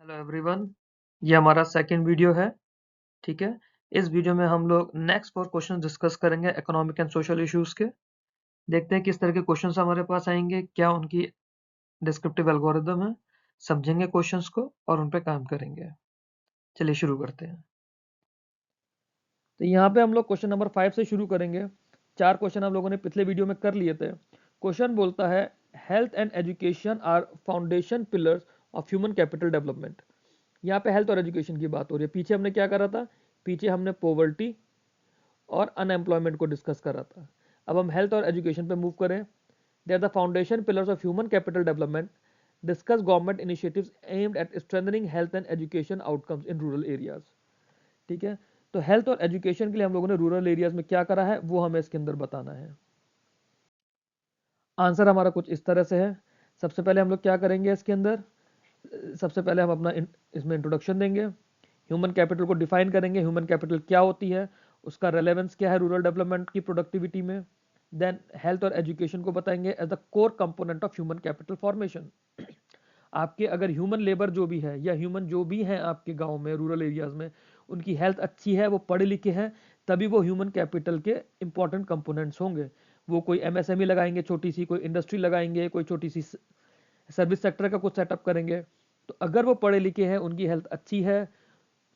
Hello everyone, ये हमारा second video है। ठीक है। इस वीडियो में हम लोग नेक्स्ट 4 क्वेश्चन डिस्कस करेंगे इकोनॉमिक एंड सोशल इश्यूज के। देखते हैं किस तरह के क्वेश्चंस हमारे पास आएंगे, क्या उनकी डिस्क्रिप्टिव एल्गोरिदम है। समझेंगे क्वेश्चंस को और उन पे काम करेंगे। चलिए शुरू करते हैं। तो यहाँ पे हम लोग क्वेश्चन नंबर 5 से शुरू करेंगे। 4 क्वेश्चन हम लोगों ने पिछले वीडियो में कर लिए थे। क्वेश्चन बोलता है health and education are foundation pillars of human capital development. यहाँ पे हेल्थ और एजुकेशन की बात हो रही है। पीछे हमने क्या करा था? पीछे हमने पॉवर्टी और अनएम्प्लॉयमेंट को डिस्कस करा था। अब हम हेल्थ और एजुकेशन पे मूव करें। They are the foundation pillars of human capital development. Discuss government initiatives aimed at strengthening health and education outcomes in rural areas. ठीक है। तो हेल्थ और एजुकेशन के लिए हम लोगों ने रूरल एरियाज में क्या करा है वो हमें इसके अंदर बताना है। आंसर हमारा कुछ इस तरह से है। सबसे पहले हम लोग क्या करेंगे इसके अंदर? सबसे पहले हम अपना इसमें इंट्रोडक्शन देंगे। ह्यूमन कैपिटल को डिफाइन करेंगे, ह्यूमन कैपिटल क्या होती है, उसका रेलेवेंस क्या है रूरल डेवलपमेंट की प्रोडक्टिविटी में। देन हेल्थ और एजुकेशन को बताएंगे as the core component of human capital formation. आपके अगर ह्यूमन लेबर जो भी है या ह्यूमन जो भी हैं आपके गांव में रूरल एरियाज में, उनकी हेल्थ अच्छी है, वो पढ़े लिखे हैं, तभी वो ह्यूमन कैपिटल के इंपॉर्टेंट कंपोनेंट्स होंगे। वो कोई एमएसएमई लगाएंगे, छोटी सी कोई इंडस्ट्री लगाएंगे, कोई छोटी सी सर्विस सेक्टर का कुछ सेटअप करेंगे। तो अगर वो पढ़े लिखे हैं, उनकी हेल्थ अच्छी है,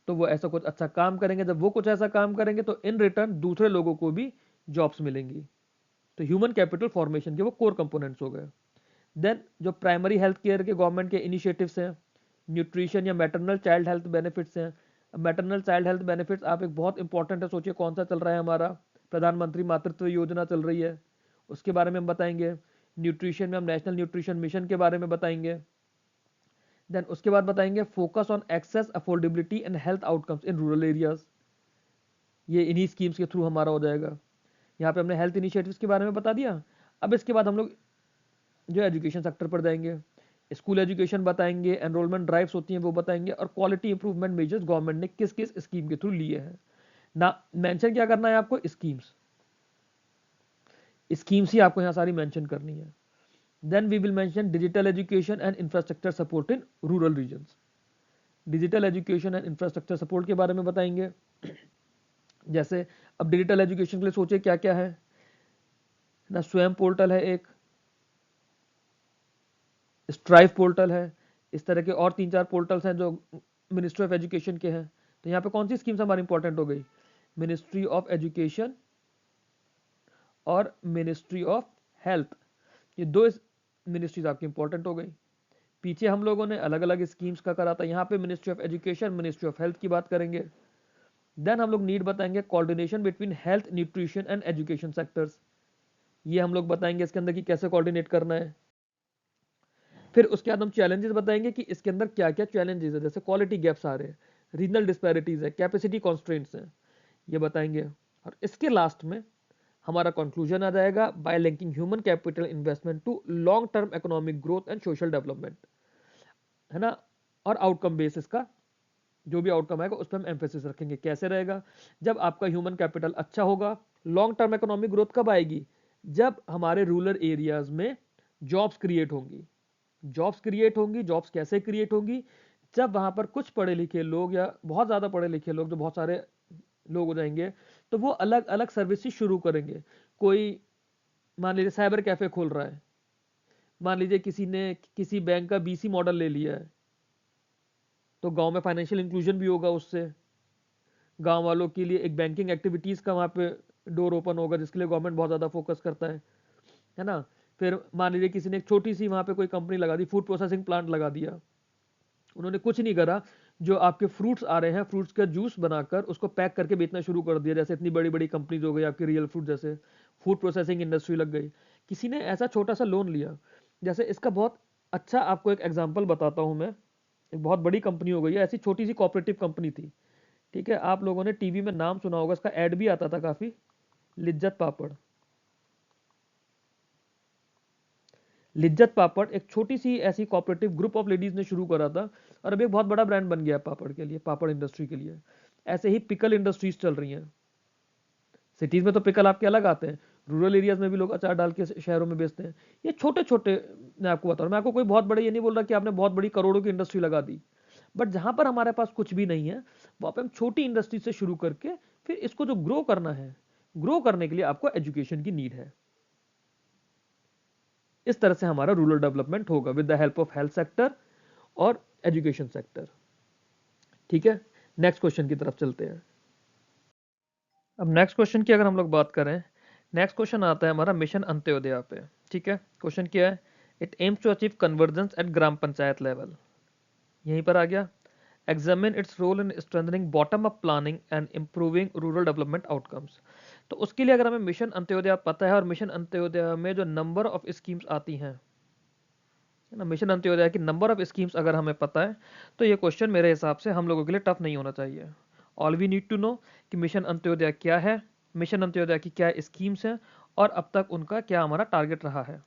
तो वो ऐसा कुछ अच्छा काम करेंगे। जब वो कुछ ऐसा काम करेंगे तो इन रिटर्न दूसरे लोगों को भी जॉब्स मिलेंगी। तो ह्यूमन कैपिटल फॉर्मेशन के वो कोर कंपोनेंट्स हो गए। देन जो प्राइमरी हेल्थ केयर के गवर्नमेंट के इनिशिएटिव्स हैं, न्यूट्रिशन या मैटरनल चाइल्ड हेल्थ बेनिफिट्स हैं। मैटरनल चाइल्ड हेल्थ बेनिफिट्स आप एक बहुत इंपॉर्टेंट है, सोचिए कौन सा चल रहा है हमारा? प्रधानमंत्री मातृत्व योजना चल रही है, उसके बारे में हम बताएंगे। न्यूट्रिशन में हम नेशनल न्यूट्रिशन मिशन के बारे में बताएंगे। देन उसके बाद बताएंगे focus on access, affordability and health outcomes in rural areas. ये इन्हीं स्कीम्स के थ्रू हमारा हो जाएगा। यहाँ पे हमने हेल्थ इनिशिएटिव्स के बारे में बता दिया। अब इसके बाद हम लोग जो एजुकेशन सेक्टर पर जाएंगे, स्कूल एजुकेशन बताएंगे, एनरोलमेंट ड्राइव्स होती हैं वो बताएंगे, और क्वालिटी इंप्रूवमेंट मेजर्स गवर्नमेंट ने किस किस स्कीम के थ्रू लिए हैं। ना मेंशन क्या करना है आपको? स्कीम्स। स्कीम्स ही आपको यहाँ सारी मेंशन करनी है। Then we will mention digital education and infrastructure support in rural regions. Digital education and infrastructure support के बारे में बताएंगे। जैसे अब डिजिटल एजुकेशन के लिए सोचिए क्या क्या है ना। स्वयं पोर्टल है एक, स्ट्राइव पोर्टल है, इस तरह के और 3-4 पोर्टल्स हैं जो मिनिस्ट्री ऑफ एजुकेशन के हैं। तो यहाँ पे कौन सी स्कीम्स हमारी इंपॉर्टेंट हो गई? मिनिस्ट्री ऑफ एजुकेशन और मिनिस्ट्री ऑफ हेल्थ। ये दो मिनिस्ट्रीज आपकी इंपॉर्टेंट हो गई। पीछे हम लोगों ने अलग अलग स्कीम्स का करा था, यहाँ पे ministry of education, ministry of health की बात करेंगे। देन हम लोग नीड बताएंगे coordination between health, nutrition and education sectors. ये हम लोग बताएंगे इसके अंदर कि कैसे कोऑर्डिनेट करना है। फिर उसके बाद हम चैलेंजेस बताएंगे कि इसके अंदर क्या क्या चैलेंजेस है, जैसे क्वालिटी गैप्स आ रहे हैं, रीजनल डिस्पैरिटीज है, कैपेसिटी कॉन्स्ट्रेंट्स हैं, ये बताएंगे। और इसके लास्ट में हमारा कंक्लूजन आ जाएगा by linking human capital investment to long term economic growth and social development, है ना। और आउटकम बेसिस का जो भी आउटकम आएगा उस पर हम एम्फेसिस रखेंगे। कैसे रहेगा? जब आपका ह्यूमन कैपिटल अच्छा होगा। लॉन्ग टर्म इकोनॉमिक ग्रोथ कब आएगी? जब हमारे रूरल एरियाज में जॉब्स क्रिएट होंगी। जॉब्स क्रिएट होंगी, जॉब्स कैसे क्रिएट होंगी? जब वहां पर कुछ पढ़े लिखे लोग या बहुत ज़्यादा पढ़े लिखे लोग, जो बहुत सारे लोग हो जाएंगे, तो वो अलग अलग सर्विसेज शुरू करेंगे। कोई मान लीजिए साइबर कैफे खोल रहा है, मान लीजिए किसी ने किसी बैंक का बीसी मॉडल ले लिया है, तो गांव में फाइनेंशियल इंक्लूजन भी होगा उससे। गांव वालों के लिए एक बैंकिंग एक्टिविटीज़ का वहाँ पे डोर ओपन होगा, जिसके लिए गवर्नमेंट बहुत ज़्यादा फोकस करता है ना। फिर मान लीजिए किसी ने एक छोटी सी वहाँ पे कोई कंपनी लगा दी, फूड प्रोसेसिंग प्लांट लगा दिया। उन्होंने कुछ नहीं करा, जो आपके फ्रूट्स आ रहे हैं, फ्रूट्स का जूस बनाकर उसको पैक करके बेचना शुरू कर दिया। जैसे इतनी बड़ी बड़ी कंपनीज हो गई आपकी, रियल फ्रूट जैसे, फूड प्रोसेसिंग इंडस्ट्री लग गई। किसी ने ऐसा छोटा सा लोन लिया। जैसे इसका बहुत अच्छा आपको एक एग्जाम्पल बताता हूँ मैं। एक बहुत बड़ी कंपनी हो गई है, ऐसी छोटी सी कोऑपरेटिव कंपनी थी। ठीक है, आप लोगों ने टीवी में नाम सुना होगा, इसका एड भी आता था काफ़ी, लिज्जत पापड़। लिज्जत पापड़ एक छोटी सी ऐसी कोऑपरेटिव ग्रुप ऑफ लेडीज ने शुरू करा था, और अभी एक बहुत बड़ा ब्रांड बन गया पापड़ के लिए, पापड़ इंडस्ट्री के लिए। ऐसे ही पिकल इंडस्ट्रीज चल रही हैं। सिटीज में तो पिकल आपके अलग आते हैं, रूरल एरियाज में भी लोग अचार डाल के शहरों में बेचते हैं। ये छोटे छोटे, मैं आपको बता रहा हूँ, मैं आपको कोई बहुत बड़े ये नहीं बोल रहा कि आपने बहुत बड़ी करोड़ों की इंडस्ट्री लगा दी। बट जहां पर हमारे पास कुछ भी नहीं है वहां पे हम छोटी इंडस्ट्री से शुरू करके फिर इसको जो ग्रो करना है, ग्रो करने के लिए आपको एजुकेशन की नीड है। इस तरह से हमारा रूरल डेवलपमेंट होगा with the help of health sector और एजुकेशन सेक्टर। ठीक है, नेक्स्ट क्वेश्चन की तरफ चलते हैं। अब नेक्स्ट क्वेश्चन की अगर हम लोग बात करें, नेक्स्ट क्वेश्चन आता है हमारा मिशन अंत्योदय पे। ठीक है, क्वेश्चन क्या है, it aims to achieve convergence at gram panchayat level, यहीं पर आ गया। Examine its role in strengthening bottom up planning and improving rural development outcomes. तो उसके लिए अगर हमें मिशन अंत्योदय पता है और मिशन अंत्योदय में जो नंबर ऑफ स्कीम्स आती हैं ना, मिशन अंत्योदय की नंबर ऑफ स्कीम्स अगर हमें पता है तो ये क्वेश्चन मेरे हिसाब से हम लोगों के लिए टफ नहीं होना चाहिए। All we need to know कि मिशन अंत्योदय क्या है, मिशन अंत्योदय की क्या स्कीम्स हैं और अब तक उनका क्या हमारा टारगेट रहा है।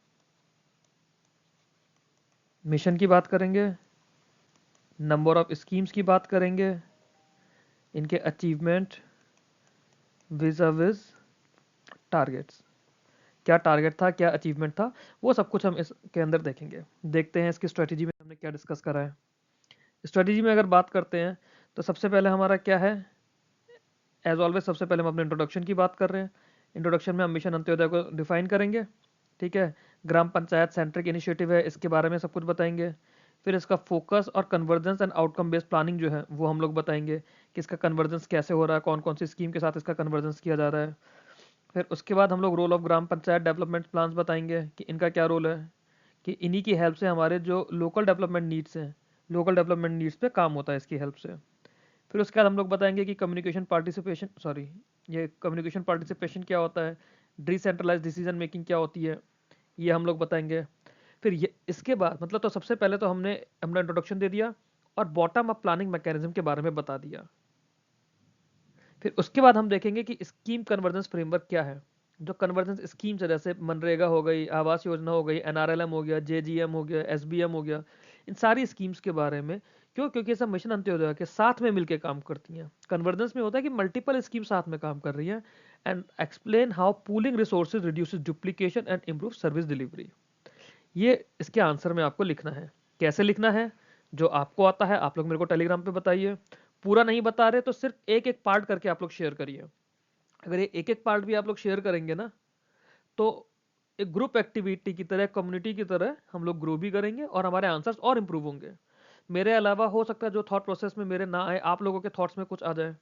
मिशन की बात करेंगे, नंबर ऑफ स्कीम्स की बात करेंगे, इनके अचीवमेंट विज़ टारगेट्स, क्या टारगेट था, क्या अचीवमेंट था, वो सब कुछ हम इसके अंदर देखेंगे। देखते हैं इसकी स्ट्रेटेजी में हमने क्या डिस्कस करा है। स्ट्रेटेजी में अगर बात करते हैं तो सबसे पहले हमारा क्या है, एज ऑलवेज सबसे पहले हम अपने इंट्रोडक्शन की बात कर रहे हैं। इंट्रोडक्शन में हम मिशन अंत्योदय को डिफाइन करेंगे। ठीक है, ग्राम पंचायत सेंट्रिक इनिशिएटिव है, इसके बारे में सब कुछ बताएंगे। फिर इसका फोकस और convergence and outcome based planning जो है वो हम लोग बताएंगे कि इसका कन्वर्जेंस कैसे हो रहा है, कौन कौन सी स्कीम के साथ इसका कन्वर्जेंस किया जा रहा है। फिर उसके बाद हम लोग role of gram panchayat development plans बताएंगे कि इनका क्या रोल है, कि इन्हीं की हेल्प से हमारे जो लोकल डेवलपमेंट नीड्स हैं, लोकल डेवलपमेंट नीड्स पे काम होता है इसकी हेल्प से। फिर उसके बाद हम लोग बताएंगे कि कम्युनिकेशन पार्टिसिपेशन क्या होता है, डिसेंट्रलाइज डिसीजन मेकिंग क्या होती है, ये हम लोग बताएंगे। फिर ये इसके बाद मतलब तो सबसे पहले तो हमने अपना इंट्रोडक्शन दे दिया और बॉटम अप प्लानिंग मैकेनिज्म के बारे में बता दिया। फिर उसके बाद हम देखेंगे कि स्कीम कन्वर्जेंस फ्रेमवर्क क्या है। जो कन्वर्जेंस स्कीम्स है जैसे मनरेगा हो गई, आवास योजना हो गई, एनआरएलएम हो गया, जेजीएम हो गया, एसबीएम हो गया, इन सारी स्कीम्स के बारे में, क्यों, क्योंकि ये सब मिशन अंत्योदय के साथ में मिलकर काम करती हैं। कन्वर्जेंस में होता है कि मल्टीपल स्कीम साथ में काम कर रही है। And explain how pooling resources reduces duplication and improve service delivery. ये इसके आंसर में आपको लिखना है। कैसे लिखना है, जो आपको आता है आप लोग मेरे को टेलीग्राम पे बताइए। पूरा नहीं बता रहे तो सिर्फ एक एक पार्ट करके आप लोग शेयर करिए। अगर ये एक एक पार्ट भी आप लोग शेयर करेंगे ना तो एक ग्रुप एक्टिविटी की तरह, कम्युनिटी की तरह हम लोग ग्रो भी करेंगे और हमारे आंसर्स और इंप्रूव होंगे। मेरे अलावा हो सकता है जो थॉट प्रोसेस में मेरे ना आए, आप लोगों के थॉट्स में कुछ आ जाए।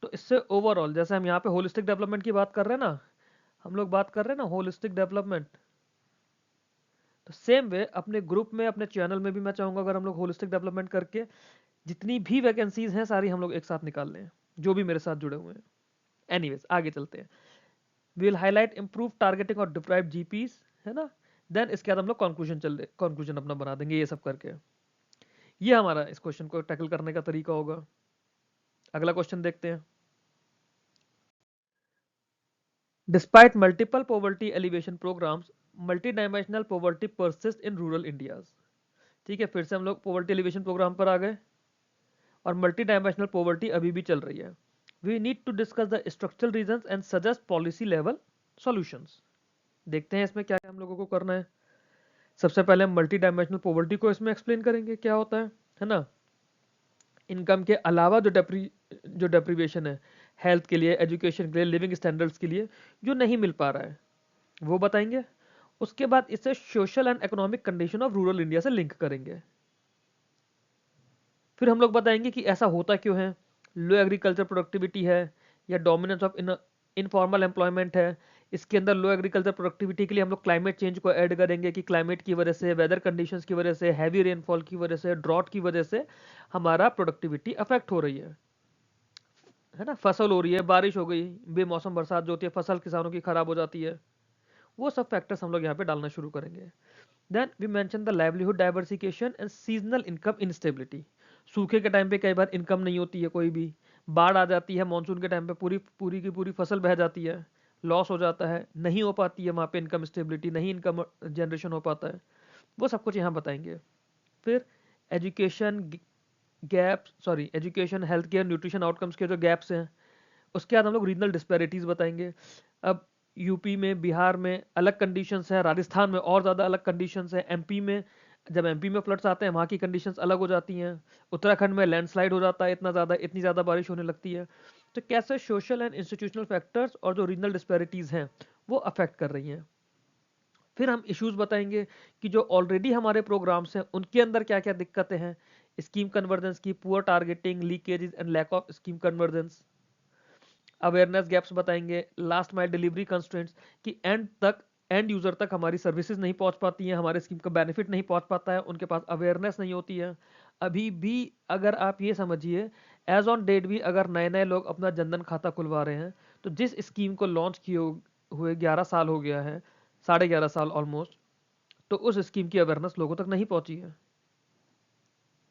तो इससे ओवरऑल, जैसे हम यहाँ पे होलिस्टिक डेवलपमेंट की बात कर रहे हैं ना, हम लोग बात कर रहे हैं ना होलिस्टिक डेवलपमेंट, तो सेम वे अपने ग्रुप में, अपने चैनल में भी मैं चाहूंगा अगर हम लोग होलिस्टिक डेवलपमेंट करके जितनी भी वैकेंसीज हैं सारी हम लोग एक साथ निकाल लें, जो भी मेरे साथ जुड़े हुए हैं। एनीवेज आगे चलते हैं। विल हाईलाइट इंप्रूव टारगेटिंग और डिप्राइव जीपीस, है ना। देन इसके बाद हम लोग कंक्लूजन अपना बना देंगे ये सब करके। ये हमारा इस क्वेश्चन को टैकल करने का तरीका होगा। अगला क्वेश्चन देखते हैं। Despite multiple poverty alleviation programmes, multidimensional poverty persist in rural Indias. ठीक है, फिर से हम लोग पॉवर्टी एलिवेशन प्रोग्राम पर आ गए और मल्टी डायमेंशनल पॉवर्टी अभी भी चल रही है। We need to discuss the structural reasons and suggest policy level solutions. देखते हैं इसमें क्या क्या हम लोगों को करना है। सबसे पहले हम मल्टी डायमेंशनल पॉवर्टी को इसमें एक्सप्लेन करेंगे क्या होता है ना। इनकम के अलावा जो डेप्रीवेशन है, हेल्थ के लिए, एजुकेशन के लिए, लिविंग स्टैंडर्ड्स के लिए जो नहीं मिल पा रहा है वो बताएंगे। उसके बाद इसे social and economic condition of rural India से लिंक करेंगे। फिर हम लोग बताएंगे कि ऐसा होता क्यों है, लो एग्रीकल्चर प्रोडक्टिविटी है या डोमिनेंस ऑफ इनफॉर्मल एम्प्लॉयमेंट है। इसके अंदर लो एग्रीकल्चर प्रोडक्टिविटी के लिए हम लोग क्लाइमेट चेंज को ऐड करेंगे कि क्लाइमेट की वजह से, वेदर कंडीशंस की वजह से, हैवी रेनफॉल की वजह से, ड्रॉट की वजह से हमारा प्रोडक्टिविटी अफेक्ट हो रही है ना। फसल हो रही है, बारिश हो गई, बेमौसम बरसात जो होती है, फसल किसानों की खराब हो जाती है, वो सब फैक्टर्स हम लोग यहाँ पे डालना शुरू करेंगे। Then we mention the livelihood diversification and seasonal income instability. सूखे के टाइम पे कई बार इनकम नहीं होती है कोई भी, बाढ़ आ जाती है, मानसून के टाइम पे पूरी पूरी की पूरी फसल बह जाती है, लॉस हो जाता है, नहीं हो पाती है वहाँ पे इनकम स्टेबिलिटी, नहीं इनकम जनरेशन हो पाता है, वो सब कुछ यहाँ बताएंगे। फिर education education, health care, nutrition outcomes के जो गैप्स हैं, उसके बाद हम लोग रीजनल डिस्पैरिटीज बताएंगे। अब यूपी में, बिहार में अलग कंडीशंस है, राजस्थान में और ज़्यादा अलग कंडीशंस है, एमपी में जब एमपी में फ्लड्स आते हैं वहाँ की कंडीशंस अलग हो जाती हैं, उत्तराखंड में लैंडस्लाइड हो जाता है, इतनी ज़्यादा बारिश होने लगती है। तो कैसे सोशल एंड इंस्टीट्यूशनल फैक्टर्स और जो रीजनल डिस्पैरिटीज़ हैं वो अफेक्ट कर रही हैं। फिर हम इश्यूज बताएंगे कि जो ऑलरेडी हमारे प्रोग्राम्स हैं उनके अंदर क्या क्या दिक्कतें हैं, स्कीम कन्वर्जेंस की, poor targeting, leakages and lack of scheme convergence. Awareness gaps बताएंगे, लास्ट माइल डिलीवरी कंस्ट्रेंट्स कि एंड यूजर तक हमारी सर्विसेज नहीं पहुंच पाती हैं, हमारे स्कीम का बेनिफिट नहीं पहुंच पाता है, उनके पास अवेयरनेस नहीं होती है। अभी भी अगर आप ये समझिए, एज ऑन डेट भी अगर नए नए लोग अपना जनधन खाता खुलवा रहे हैं, तो जिस स्कीम को लॉन्च किए हुए 11 साल हो गया है, 11.5 साल ऑलमोस्ट, तो उस स्कीम की अवेयरनेस लोगों तक नहीं पहुंची है।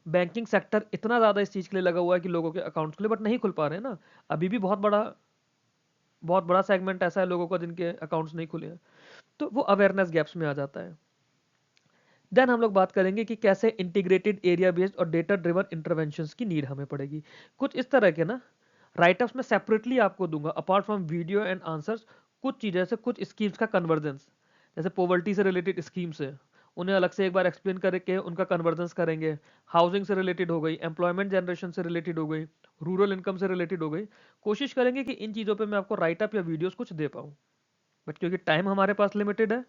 बैंकिंग सेक्टर इतना ज़्यादा इस चीज़ के लिए लगा हुआ है कि लोगों के अकाउंट्स खुले, बट नहीं खुल पा रहे हैं ना। अभी भी बहुत बड़ा सेगमेंट ऐसा है लोगों का जिनके अकाउंट्स नहीं खुले हैं, तो वो अवेयरनेस गैप्स में आ जाता है। देन हम लोग बात करेंगे कि कैसे इंटीग्रेटेड एरिया बेस्ड और डेटा ड्रिवन इंटरवेंशंस की नीड हमें पड़ेगी। कुछ इस तरह के ना राइटअप्स में सेपरेटली आपको दूंगा, apart from video and answers. कुछ चीज़ें जैसे कुछ स्कीम्स का कन्वर्जेंस, जैसे पॉवर्टी से रिलेटेड स्कीम्स है, उन्हें अलग से एक बार एक्सप्लेन करके उनका कन्वर्जेंस करेंगे। हाउसिंग से रिलेटेड हो गई, एम्प्लॉयमेंट जनरेशन से रिलेटेड हो गई, रूरल इनकम से रिलेटेड हो गई। कोशिश करेंगे कि इन चीज़ों पे मैं आपको राइटअप या वीडियोस कुछ दे पाऊँ, बट क्योंकि टाइम हमारे पास लिमिटेड है,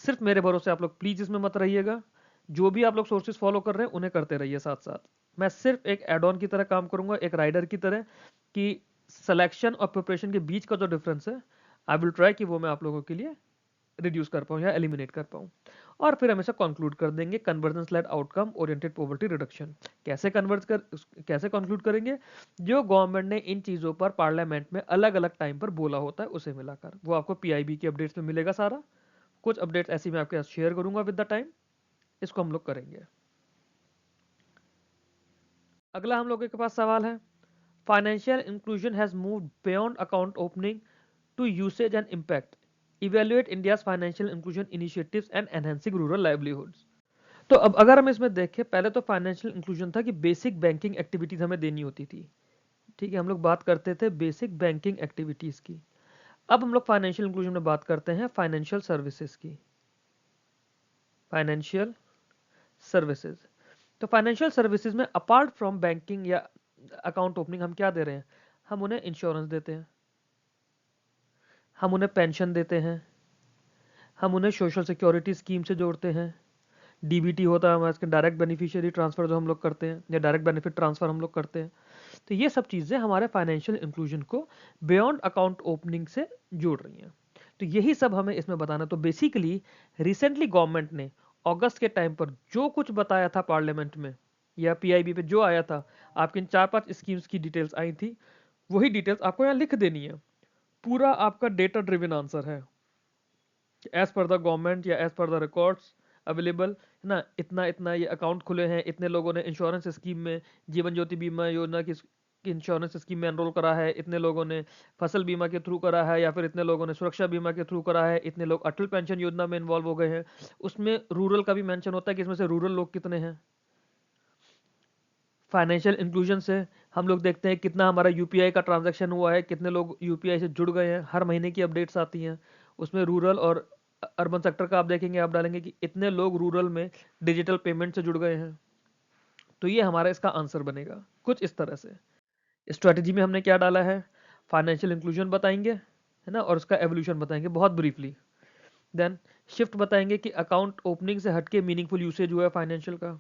सिर्फ मेरे भरोसे आप लोग प्लीज इसमें मत रहिएगा। जो भी आप लोग सोर्सेज फॉलो कर रहे हैं उन्हें करते रहिए साथ साथ। मैं सिर्फ एक एड ऑन की तरह काम करूंगा, एक राइडर की तरह, कि सिलेक्शन और प्रिपरेशन के बीच का जो डिफरेंस है आई विल ट्राई कि वो मैं आप लोगों के लिए रिड्यूस कर पाऊँ या एलिमिनेट कर पाऊँ। और फिर हम इसे कंक्लूड कर देंगे, convergence led outcome oriented poverty reduction. कैसे कंक्लूड करेंगे, जो गवर्नमेंट ने इन चीज़ों पर पार्लियामेंट में अलग अलग टाइम पर बोला होता है उसे मिलाकर, वो आपको पीआईबी की अपडेट्स में मिलेगा सारा। कुछ अपडेट्स ऐसी मैं आपके साथ शेयर करूंगा विद द टाइम, इसको हम लोग करेंगे। अगला हम लोगों के पास सवाल है, financial inclusion has moved beyond account opening to usage and impact, evaluate India's financial inclusion initiatives and enhancing rural livelihoods. तो अब अगर हम इसमें देखें, पहले तो फाइनेंशियल इंक्लूजन था कि बेसिक बैंकिंग एक्टिविटीज हमें देनी होती थी, ठीक है, हम लोग बात करते थे बेसिक बैंकिंग एक्टिविटीज की। अब हम लोग फाइनेंशियल इंक्लूजन में बात करते हैं फाइनेंशियल सर्विसेज की, फाइनेंशियल सर्विसेज। तो फाइनेंशियल सर्विसेज में अपार्ट फ्रॉम बैंकिंग या अकाउंट ओपनिंग हम क्या दे रहे हैं, हम उन्हें इंश्योरेंस देते हैं, हम उन्हें पेंशन देते हैं, हम उन्हें सोशल सिक्योरिटी स्कीम से जोड़ते हैं, डीबीटी होता है हमारे डायरेक्ट बेनिफिशियरी ट्रांसफर जो हम लोग करते हैं, या डायरेक्ट बेनिफिट ट्रांसफर हम लोग करते हैं। तो ये सब चीज़ें हमारे फाइनेंशियल इंक्लूजन को बियॉन्ड अकाउंट ओपनिंग से जोड़ रही हैं। तो यही सब हमें इसमें बताना। तो बेसिकली रिसेंटली गवर्नमेंट ने अगस्त के टाइम पर जो कुछ बताया था पार्लियामेंट में या पीआईबी पे जो आया था, आपकी इन 4-5 स्कीम्स की डिटेल्स आई थी, वही डिटेल्स आपको यहाँ लिख देनी है। पूरा आपका डेटा ड्रिवन आंसर है, एज पर द गवर्नमेंट या as per the records available है ना, इतना इतना ये अकाउंट खुले हैं, इतने लोगों ने इंश्योरेंस स्कीम में, जीवन ज्योति बीमा योजना की इंश्योरेंस स्कीम में एनरोल करा है, इतने लोगों ने फसल बीमा के थ्रू करा है, या फिर इतने लोगों ने सुरक्षा बीमा के थ्रू करा है, इतने लोग अटल पेंशन योजना में इन्वॉल्व हो गए हैं। उसमें रूरल का भी मेंशन होता है कि इसमें से रूरल लोग कितने हैं। फाइनेंशियल इंक्लूजन से हम लोग देखते हैं कितना हमारा यूपीआई का ट्रांजैक्शन हुआ है, कितने लोग यूपीआई से जुड़ गए हैं, हर महीने की अपडेट्स आती हैं। उसमें रूरल और अर्बन सेक्टर का आप देखेंगे, आप डालेंगे कि इतने लोग रूरल में डिजिटल पेमेंट से जुड़ गए हैं। तो ये हमारा इसका आंसर बनेगा कुछ इस तरह से। स्ट्रेटजी में हमने क्या डाला है, फाइनेंशियल इंक्लूजन बताएंगे है ना, और उसका एवोल्यूशन बताएंगे बहुत ब्रीफली। देन शिफ्ट बताएंगे कि अकाउंट ओपनिंग से हटके मीनिंगफुल यूसेज हुआ है फाइनेंशियल का।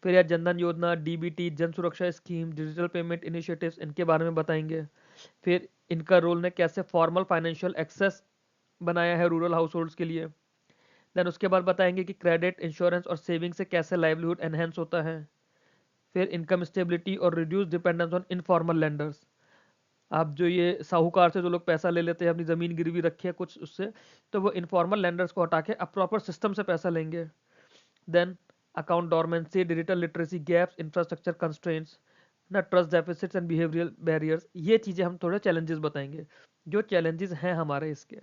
फिर यार जनधन योजना, डीबीटी, जन सुरक्षा स्कीम, डिजिटल पेमेंट इनिशिएटिव्स, इनके बारे में बताएंगे। फिर इनका रोल ने कैसे फॉर्मल फाइनेंशियल एक्सेस बनाया है रूरल हाउस होल्ड्स के लिए। देन उसके बाद बताएंगे कि क्रेडिट, इंश्योरेंस और सेविंग से कैसे लाइवलीहुड एनहेंस होता है। फिर इनकम स्टेबिलिटी और reduce dependence on informal lenders. आप जो ये साहूकार से जो लोग पैसा ले लेते हैं, अपनी ज़मीन गिरवी रखी है कुछ उससे, तो वो इनफॉर्मल लेंडर्स को हटा के अब प्रॉपर सिस्टम से पैसा लेंगे। Then account dormancy, digital literacy gaps, infrastructure constraints ना, trust deficits and behavioural barriers, ये चीज़ें हम थोड़े चैलेंजेस बताएंगे, जो चैलेंजेस हैं हमारे इसके।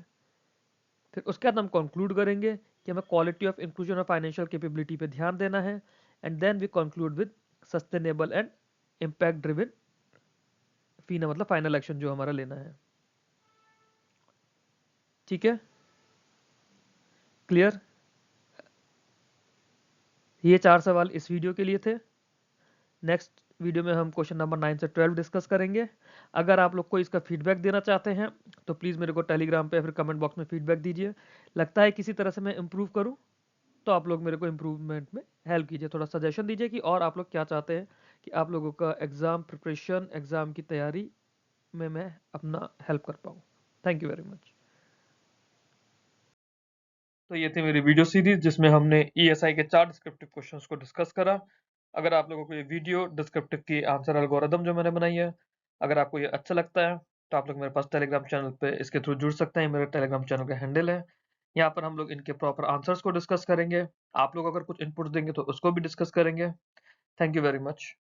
फिर उसके बाद हम कंक्लूड करेंगे कि हमें क्वालिटी ऑफ इंक्लूजन और फाइनेंशियल कैपेबिलिटी पे ध्यान देना है। And then we conclude with sustainable and impact driven फीना, मतलब फाइनल एक्शन जो हमारा लेना है। ठीक है, क्लियर। ये 4 सवाल इस वीडियो के लिए थे। नेक्स्ट वीडियो में हम क्वेश्चन नंबर 9 से 12 डिस्कस करेंगे। अगर आप लोग को इसका फीडबैक देना चाहते हैं तो प्लीज़ मेरे को टेलीग्राम पे फिर कमेंट बॉक्स में फीडबैक दीजिए। लगता है किसी तरह से मैं इम्प्रूव करूँ तो आप लोग मेरे को इम्प्रूवमेंट में हेल्प कीजिए, थोड़ा सजेशन दीजिए कि और आप लोग क्या चाहते हैं कि आप लोगों का एग्ज़ाम प्रिपरेशन, एग्ज़ाम की तैयारी में मैं अपना हेल्प कर पाऊँ। Thank you very much. तो ये थी मेरी वीडियो सीरीज जिसमें हमने ईएसआई के 4 डिस्क्रिप्टिव क्वेश्चंस को डिस्कस करा। अगर आप लोगों को ये वीडियो डिस्क्रिप्टिव की आंसर एल्गोरिदम जो मैंने बनाई है, अगर आपको ये अच्छा लगता है तो आप लोग मेरे पास टेलीग्राम चैनल पे इसके थ्रू जुड़ सकते हैं। मेरे टेलीग्राम चैनल का हैंडल है। यहाँ पर हम लोग इनके प्रॉपर आंसर्स को डिस्कस करेंगे। आप लोग अगर कुछ इनपुट देंगे तो उसको भी डिस्कस करेंगे। Thank you very much.